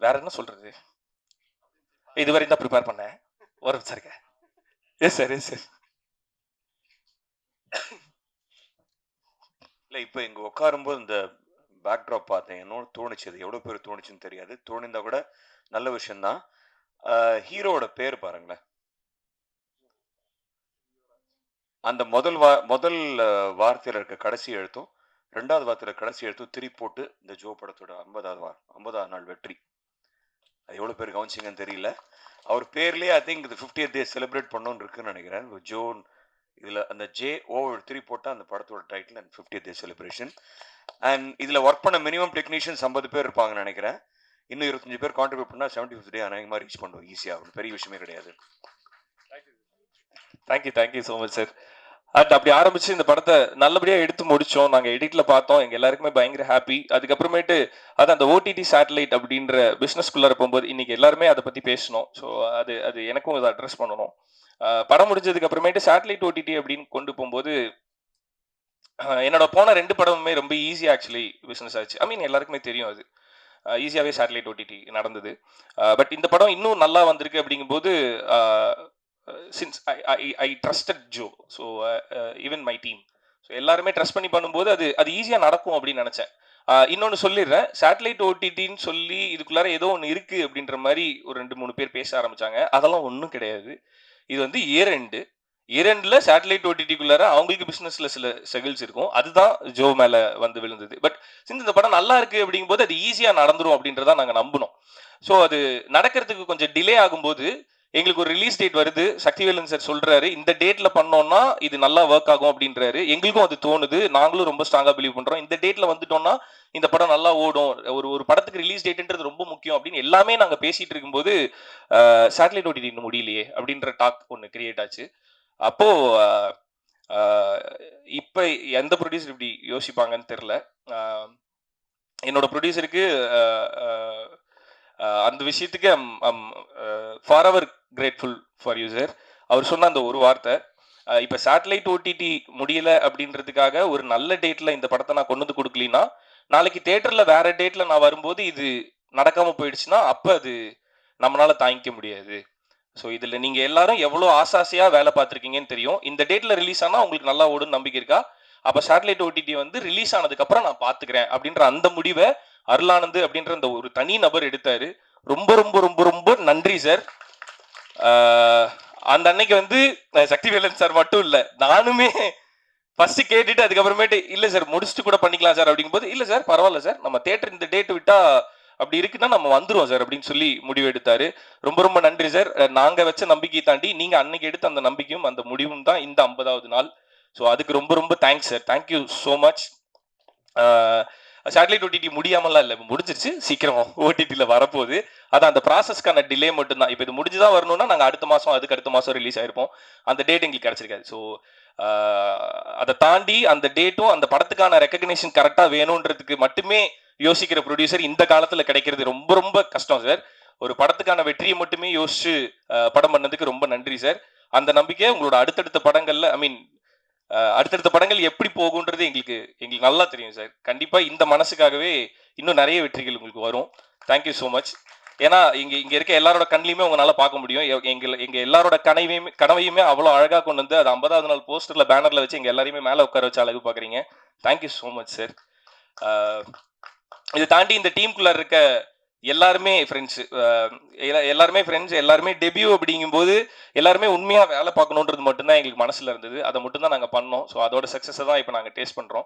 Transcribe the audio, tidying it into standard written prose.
வேற என்ன சொல்றது? இதுவரை தான் ப்ரிப்பேர் பண்ணேன். ஒரு நிமிஷம் இருக்க. Yes sir, yes sir. இல்லை, இப்போ இங்கே உட்காரும்போது இந்த பேக்ட்ராப் பார்த்தேன். என்னோட தோணுச்சு, அது எவ்வளோ பேர் தோணுச்சுன்னு தெரியாது. தோணிந்தா கூட நல்ல விஷயம்தான். ஹீரோவோட பேர் பாருங்களேன். அந்த முதல் வார்த்தையில் இருக்க கடைசி எழுத்தும் 2வது வார்த்தையில் கடைசி எழுத்தும் திருப்பி போட்டு இந்த ஜோ படத்தோட 50வது நாள் வெற்றி. அது எவ்வளோ பேர் கவனிச்சிங்கன்னு தெரியல. அவர் பேர்லேயே ஐ திங்க் இது 50th டே செலிப்ரேட் பண்ணணும்னு இருக்குன்னு நினைக்கிறேன். ஜோன் இதில் அந்த JO திருப்பி போட்டால் அந்த படத்தோட title and 50th day celebration. And இதில் ஒர்க் பண்ண மினிமம் டெக்னீஷியன்ஸ் 50 பேர் இருப்பாங்கன்னு நினைக்கிறேன். இன்னும் 25 பேர் கான்ட்ரிபியூட் பண்ணால் 75th டே அநேகமாக ரீச் பண்ணுவோம் ஈஸியாக. பெரிய விஷயமே கிடையாது. Thank you so much sir. And அப்படி ஆரம்பிச்சு இந்த படத்தை நல்லபடியா எடுத்து முடிச்சோம். நாங்க எடிட்ல பார்த்தோம், எங்க எல்லாருக்குமே பயங்கர ஹாப்பி. அதுக்கப்புறமேட்டு அது அந்த OTT சேட்டலைட் அப்படின்ற பிசினஸ்குள்ளார போகும்போது இன்னைக்கு எல்லாருமே அதை பத்தி பேசணும். ஸோ அது எனக்கும் அதை அட்ரஸ் பண்ணணும். படம் முடிஞ்சதுக்கு அப்புறமேட்டு சேட்டலைட் OTT அப்படின்னு கொண்டு போகும்போது என்னோட போன 2 படமுமே ரொம்ப ஈஸியா ஆக்சுவலி பிசினஸ் ஆச்சு. ஐ மீன் எல்லாருக்குமே தெரியும் அது ஈஸியாவே சேட்டலைட் OTT நடந்தது. பட் இந்த படம் இன்னும் நல்லா வந்திருக்கு அப்படிங்கும்போது since I trusted Joe, so even my team, so எல்லாருமே ட்ரஸ்ட் பண்ணி பண்ணும்போது அது ஈஸியாக நடக்கும் அப்படின்னு நினச்சேன். இன்னொன்று சொல்லிடுறேன், சேட்டலைட் OTTன்னு சொல்லி இதுக்குள்ளார ஏதோ ஒன்று இருக்குது அப்படின்ற மாதிரி ஒரு 2-3 பேர் பேச ஆரம்பித்தாங்க. அதெல்லாம் ஒன்றும் கிடையாது. இது வந்து இயர்-எண்டில் சேட்டலைட் OTTக்குள்ளார அவங்களுக்கு பிஸ்னஸில் சில ஸ்ட்ரகிள்ஸ் இருக்கும். அதுதான் ஜோ மேலே வந்து விழுந்தது. பட் சின்ஸ் இந்த படம் நல்லா இருக்குது அப்படிங்கும்போது அது ஈஸியாக நடந்துரும் அப்படின்றதான் நாங்கள் நம்பினோம். ஸோ அது நடக்கிறதுக்கு கொஞ்சம் டிலே ஆகும்போது எங்களுக்கு ஒரு ரிலீஸ் டேட் வருது. சக்திவேலன் சார் சொல்றாரு, இந்த டேட்ல பண்ணோம்னா இது நல்லா ஒர்க் ஆகும் அப்படின்றாரு. எங்களுக்கும் அது தோணுது, நாங்களும் ரொம்ப ஸ்ட்ராங்கா பிலீவ் பண்றோம். இந்த டேட்ல வந்துட்டோம்னா இந்த படம் நல்லா ஓடும், ஒரு படத்துக்கு ரிலீஸ் டேட்ன்றது ரொம்ப முக்கியம் அப்படின்னு எல்லாமே நாங்க பேசிட்டு இருக்கும்போது சேட்டலைட் OTT இன்னும் முடியலையே அப்படின்ற டாக் ஒன்று கிரியேட் ஆச்சு. அப்போ இப்ப எந்த ப்ரொடியூசர் இப்படி யோசிப்பாங்கன்னு தெரியல. என்னோட ப்ரொடியூசருக்கு அந்த விஷயத்துக்கு forever grateful for you sir. அவர் சொன்ன அந்த ஒரு வார்த்தை, இப்போ சேட்டலைட் OTT முடியல அப்படின்றதுக்காக ஒரு நல்ல டேட்ல இந்த படத்தை நான் கொண்டு வந்து கொடுக்கலினா, நாளைக்கு தேட்டர்ல வேற டேட்ல நான் வரும்போது இது நடக்காம போயிடுச்சுன்னா அப்போ அது நம்மளால தாங்கிக்க முடியாது. ஸோ இதில் நீங்கள் எல்லாரும் எவ்வளோ ஆசாசியாக வேலை பார்த்துருக்கீங்கன்னு தெரியும். இந்த டேட்ல ரிலீஸ் ஆனால் உங்களுக்கு நல்லா ஓடுன்னு நம்பிக்கை இருக்கா? அப்போ சேட்டலைட் OTT வந்து ரிலீஸ் ஆனதுக்கப்புறம் நான் பார்த்துக்கிறேன் அப்படின்ற அந்த முடிவை அருளானந்த் அப்படின்ற அந்த ஒரு தனி நபர் எடுத்தாரு. ரொம்ப ரொம்ப ரொம்ப ரொம்ப நன்றி சார். அந்த அன்னைக்கு வந்து சக்திவேலன் சார் மட்டும் இல்லை, நானுமே ஃபர்ஸ்ட் கேட்டுட்டு அதுக்கப்புறமேட்டு இல்லை சார் முடிச்சுட்டு கூட பண்ணிக்கலாம் சார் அப்படிங்கும்போது, இல்லை சார் பரவாயில்ல சார், நம்ம தேட்டர் இந்த டேட் விட்டா அப்படி இருக்குன்னா நம்ம வந்துருவோம் சார் அப்படின்னு சொல்லி முடிவு எடுத்தாரு. ரொம்ப ரொம்ப நன்றி சார். நாங்க வச்ச நம்பிக்கையை தாண்டி நீங்க அன்னைக்கு எடுத்த அந்த நம்பிக்கையும் அந்த முடிவும் தான் இந்த 50வது நாள். ஸோ அதுக்கு ரொம்ப ரொம்ப thanks sir. Thank you so much. Satellite OTT முடியாமலாம் இல்லை, முடிஞ்சிருச்சு, சீக்கிரம் OTTல வரப்போகுது. அது அந்த ப்ராசஸ்க்கான டிலே மட்டும்தான். இப்போ இது முடிஞ்சுதான் வரணும்னா நாங்கள் அதுக்கு அடுத்த மாதம் ரிலீஸ் ஆயிருப்போம். அந்த டேட் எங்களுக்கு கிடைச்சிருக்காது. ஸோ அதை தாண்டி அந்த டேட்டும் அந்த படத்துக்கான ரெக்கக்னேஷன் கரெக்டாக வேணுன்றதுக்கு மட்டுமே யோசிக்கிற ப்ரொடியூசர் இந்த காலத்தில் கிடைக்கிறது ரொம்ப ரொம்ப கஷ்டம் சார். ஒரு படத்துக்கான வெற்றியை மட்டுமே யோசிச்சு படம் பண்ணதுக்கு ரொம்ப நன்றி சார். அந்த நம்பிக்கை உங்களோட அடுத்தடுத்த படங்கள்ல, ஐ மீன் அடுத்தடுத்த படங்கள் எப்படி போகுன்றது எங்களுக்கு நல்லா தெரியும் சார். கண்டிப்பா இந்த மனசுக்காகவே இன்னும் நிறைய வெற்றிகள் உங்களுக்கு வரும். Thank you so much. ஏன்னா இங்க இருக்க எல்லாரோட கண்ணிலையுமே உங்களால பார்க்க முடியும். எங்க எல்லாரோட கனவையுமே அவ்வளோ அழகா கொண்டு வந்து அது 50வது நாள் போஸ்டர்ல பேனர்ல வச்சு எங்க எல்லாரையுமே மேல உட்கார வச்சு அழகு பாக்குறீங்க. Thank you so much sir. இதை தாண்டி இந்த டீமுக்குள்ள இருக்க எல்லாருமே ஃப்ரெண்ட்ஸ், எல்லாருமே டெபியூ அப்படிங்கும்போது எல்லாருமே உண்மையாக வேலை பார்க்கணுன்றது மட்டும்தான் எங்களுக்கு மனசில் இருந்தது. அதை மட்டும் தான் நாங்கள் பண்ணோம். ஸோ அதோட சக்ஸஸை தான் இப்போ நாங்கள் டேஸ்ட் பண்ணுறோம்.